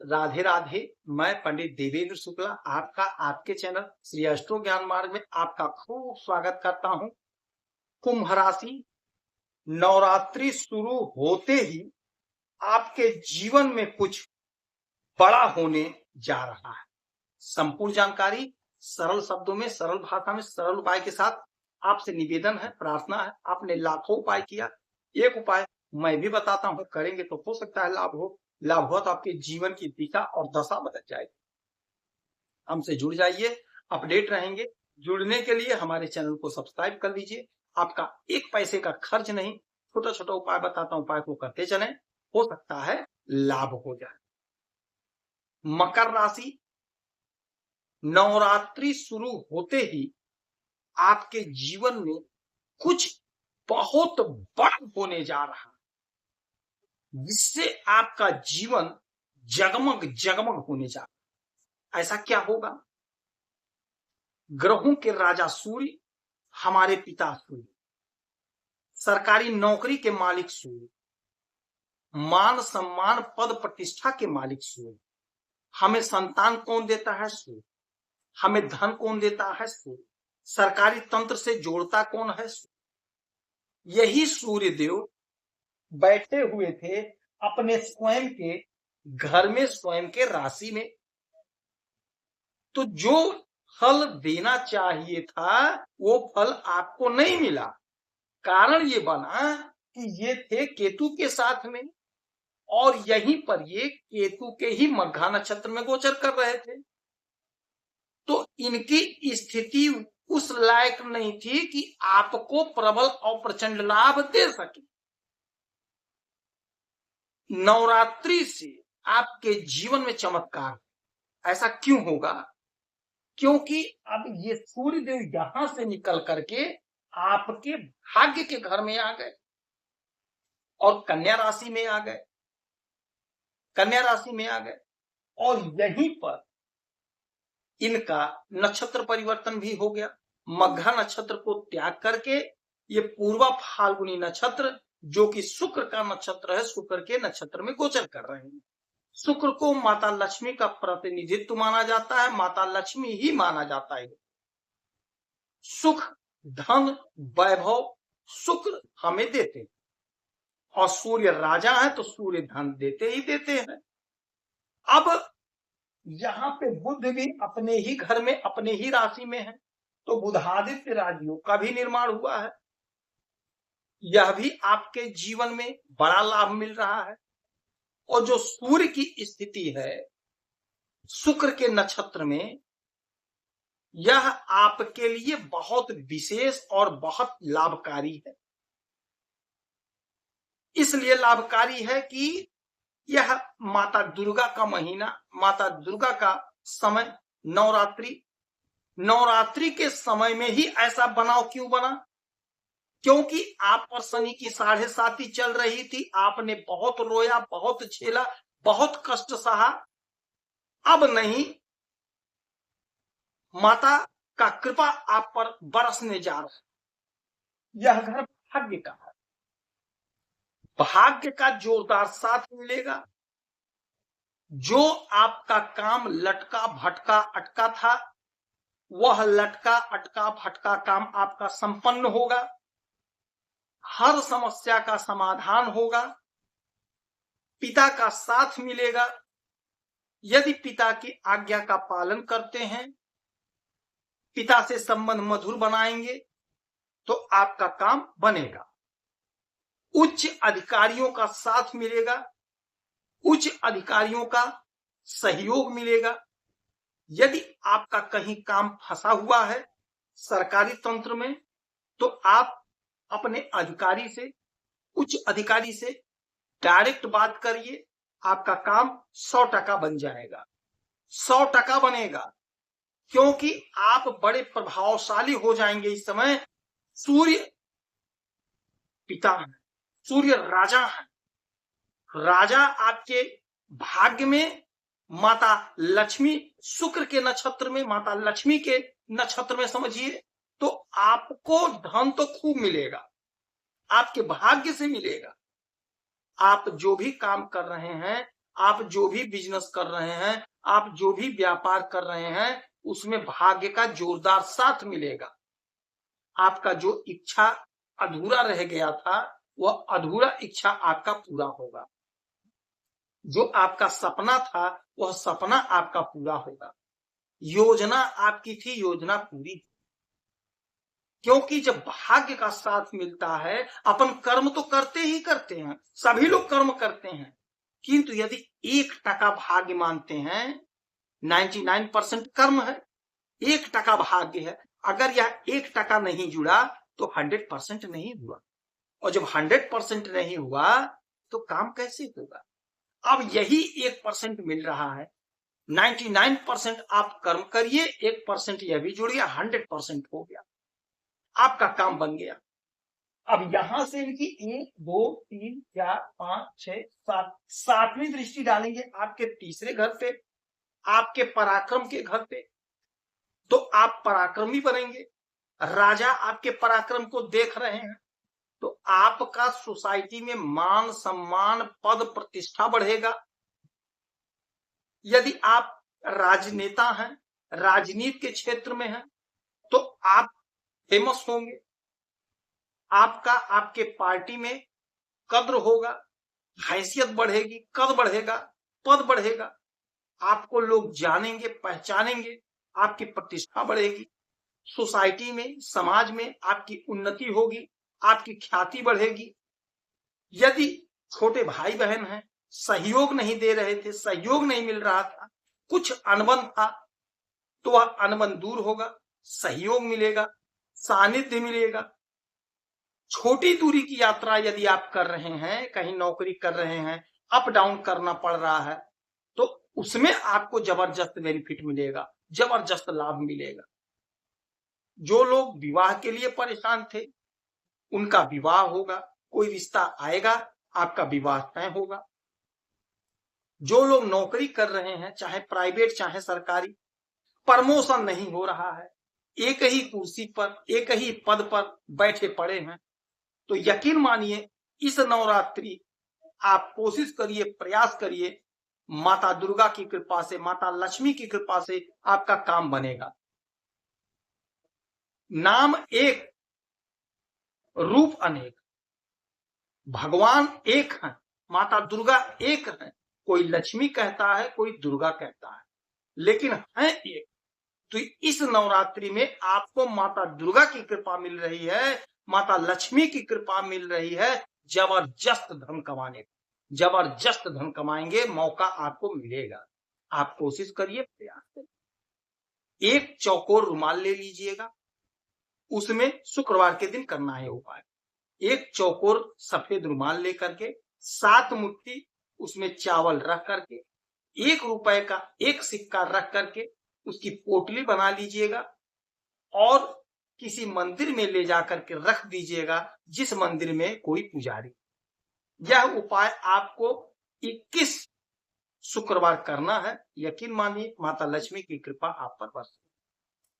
राधे राधे। मैं पंडित देवेंद्र शुक्ला आपका आपके चैनल श्री अष्टो ज्ञान मार्ग में आपका खूब स्वागत करता हूं। कुंभ राशि, नवरात्रि शुरू होते ही आपके जीवन में कुछ बड़ा होने जा रहा है। संपूर्ण जानकारी सरल शब्दों में, सरल भाषा में, सरल उपाय के साथ आपसे निवेदन है, प्रार्थना है। आपने लाखों उपाय किया, एक उपाय मैं भी बताता हूं, करेंगे तो हो सकता है लाभ हो। लाभ हुआ तो आपके जीवन की दिशा और दशा बदल जाएगी। हमसे जुड़ जाइए, अपडेट रहेंगे। जुड़ने के लिए हमारे चैनल को सब्सक्राइब कर लीजिए। आपका एक पैसे का खर्च नहीं, छोटा छोटा उपाय बताता हूं, उपाय को करते चलें, हो सकता है लाभ हो जाए। मकर राशि, नवरात्रि शुरू होते ही आपके जीवन में कुछ बहुत बड़ा होने जा रहा है, जिससे आपका जीवन जगमग जगमग होने जा रहा है। ऐसा क्या होगा? ग्रहों के राजा सूर्य, हमारे पिता सूर्य, सरकारी नौकरी के मालिक सूर्य, मान सम्मान पद प्रतिष्ठा के मालिक सूर्य, हमें संतान कौन देता है? सूर्य। हमें धन कौन देता है? सूर्य। सरकारी तंत्र से जोड़ता कौन है? सूर्य। यही सूर्य देव बैठे हुए थे अपने स्वयं के घर में, स्वयं के राशि में। तो जो फल देना चाहिए था वो फल आपको नहीं मिला। कारण ये बना कि ये थे केतु के साथ में, और यहीं पर ये केतु के ही मघा नक्षत्र में गोचर कर रहे थे। तो इनकी स्थिति उस लायक नहीं थी कि आपको प्रबल और प्रचंड लाभ दे सके। नवरात्रि से आपके जीवन में चमत्कार। ऐसा क्यों होगा? क्योंकि अब ये सूर्यदेव यहां से निकल करके आपके भाग्य के घर में आ गए और कन्या राशि में आ गए। कन्या राशि में आ गए और यहीं पर इनका नक्षत्र परिवर्तन भी हो गया। मघा नक्षत्र को त्याग करके ये पूर्वा फाल्गुनी नक्षत्र, जो कि शुक्र का नक्षत्र है, शुक्र के नक्षत्र में गोचर कर रहे हैं। शुक्र को माता लक्ष्मी का प्रतिनिधित्व माना जाता है, माता लक्ष्मी ही माना जाता है। सुख, धन, वैभव शुक्र हमें देते हैं, और सूर्य राजा है तो सूर्य धन देते ही देते हैं। अब यहां पे बुध भी अपने ही घर में, अपने ही राशि में है, तो बुधादित्य राजयोग का भी निर्माण हुआ है। यह भी आपके जीवन में बड़ा लाभ मिल रहा है। और जो सूर्य की स्थिति है शुक्र के नक्षत्र में, यह आपके लिए बहुत विशेष और बहुत लाभकारी है। इसलिए लाभकारी है कि यह माता दुर्गा का महीना, माता दुर्गा का समय, नवरात्रि के समय में ही ऐसा बनाव क्यों बना? क्योंकि आप पर शनि की 7.5 चल रही थी। आपने बहुत रोया, बहुत झेला, बहुत कष्ट सहा। अब नहीं, माता का कृपा आप पर बरसने जा रहा है। यह घर भाग्य का है, भाग्य का जोरदार साथ मिलेगा। जो आपका काम लटका भटका अटका था, वह लटका अटका भटका काम आपका संपन्न होगा। हर समस्या का समाधान होगा। पिता का साथ मिलेगा। यदि पिता की आज्ञा का पालन करते हैं, पिता से संबंध मधुर बनाएंगे, तो आपका काम बनेगा। उच्च अधिकारियों का साथ मिलेगा, उच्च अधिकारियों का सहयोग मिलेगा। यदि आपका कहीं काम फंसा हुआ है सरकारी तंत्र में, तो आप अपने अधिकारी से, उच्च अधिकारी से डायरेक्ट बात करिए, आपका काम 100% बन जाएगा। 100% बनेगा, क्योंकि आप बड़े प्रभावशाली हो जाएंगे। इस समय सूर्य पिता है, सूर्य राजा है। राजा आपके भाग्य में, माता लक्ष्मी शुक्र के नक्षत्र में, माता लक्ष्मी के नक्षत्र में समझिए, तो आपको धन तो खूब मिलेगा, आपके भाग्य से मिलेगा। आप जो भी काम कर रहे हैं आप जो भी बिजनेस कर रहे हैं, आप जो भी व्यापार कर रहे हैं, उसमें भाग्य का जोरदार साथ मिलेगा। आपका जो इच्छा अधूरा रह गया था, वह अधूरा इच्छा आपका पूरा होगा। जो आपका सपना था, वह सपना आपका पूरा होगा। योजना आपकी थी, योजना पूरी। क्योंकि जब भाग्य का साथ मिलता है, अपन कर्म तो करते ही करते हैं, सभी लोग कर्म करते हैं, किंतु यदि 1% भाग्य मानते हैं, 99% कर्म है, 1% भाग्य है। अगर यह 1% नहीं जुड़ा तो 100% नहीं हुआ, और जब 100% नहीं हुआ तो काम कैसे होगा। अब यही 1% मिल रहा है। 99% आप कर्म करिए, 1% यह भी जुड़ गया, 100% हो गया, आपका काम बन गया। अब यहां से इनकी 1 2 3 4 5 6 7 सातवीं दृष्टि डालेंगे आपके तीसरे घर पे, आपके पराक्रम के घर पे, तो आप पराक्रमी बनेंगे। राजा आपके पराक्रम को देख रहे हैं, तो आपका सोसाइटी में मान सम्मान पद प्रतिष्ठा बढ़ेगा। यदि आप राजनेता हैं, राजनीति के क्षेत्र में हैं, तो आप फेमस होंगे। आपका आपके पार्टी में कद्र होगा, हैसियत बढ़ेगी, कद बढ़ेगा, पद बढ़ेगा, आपको लोग जानेंगे, पहचानेंगे, आपकी प्रतिष्ठा बढ़ेगी। सोसाइटी में, समाज में आपकी उन्नति होगी, आपकी ख्याति बढ़ेगी। यदि छोटे भाई बहन हैं, सहयोग नहीं दे रहे थे, सहयोग नहीं मिल रहा था, कुछ अनबन था, तो वह अनबन दूर होगा, सहयोग मिलेगा, सानिध्य मिलेगा। छोटी दूरी की यात्रा यदि आप कर रहे हैं, कहीं नौकरी कर रहे हैं, अप डाउन करना पड़ रहा है, तो उसमें आपको जबरदस्त बेनिफिट मिलेगा, जबरदस्त लाभ मिलेगा। जो लोग विवाह के लिए परेशान थे, उनका विवाह होगा, कोई रिश्ता आएगा, आपका विवाह तय होगा। जो लोग नौकरी कर रहे हैं, चाहे प्राइवेट चाहे सरकारी, प्रमोशन नहीं हो रहा है, एक ही कुर्सी पर, एक ही पद पर बैठे पड़े हैं, तो यकीन मानिए इस नवरात्रि आप कोशिश करिए, प्रयास करिए, माता दुर्गा की कृपा से, माता लक्ष्मी की कृपा से आपका काम बनेगा। नाम एक, रूप अनेक, भगवान एक है, माता दुर्गा एक है। कोई लक्ष्मी कहता है, कोई दुर्गा कहता है, लेकिन है एक। तो इस नवरात्रि में आपको माता दुर्गा की कृपा मिल रही है, माता लक्ष्मी की कृपा मिल रही है, जबरदस्त धन कमाने को, जबरदस्त धन कमाएंगे, मौका आपको मिलेगा। आप कोशिश करिए, प्रयास करिए। एक चौकोर रुमाल ले लीजिएगा, उसमें शुक्रवार के दिन करना है उपाय। एक चौकोर सफेद रुमाल लेकर के 7 मुट्ठी उसमें चावल रख करके, 1 रुपए का एक सिक्का रख करके उसकी पोटली बना लीजिएगा, और किसी मंदिर में ले जाकर के रख दीजिएगा, जिस मंदिर में कोई पुजारी। यह उपाय आपको 21 शुक्रवार करना है। यकीन मानिए माता लक्ष्मी की कृपा आप पर बरसे।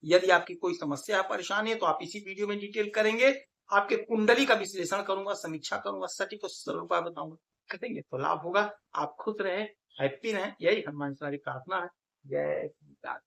यदि आपकी कोई समस्या है, परेशानी है, तो आप इसी वीडियो में डिटेल करेंगे। आपके कुंडली का विश्लेषण करूंगा, समीक्षा करूंगा, सटीक और सरल उपाय बताऊंगा, करेंगे तो लाभ होगा। आप खुश रहे, हैप्पी रहे, यही हनुमान की प्रार्थना है। जय श्री राम।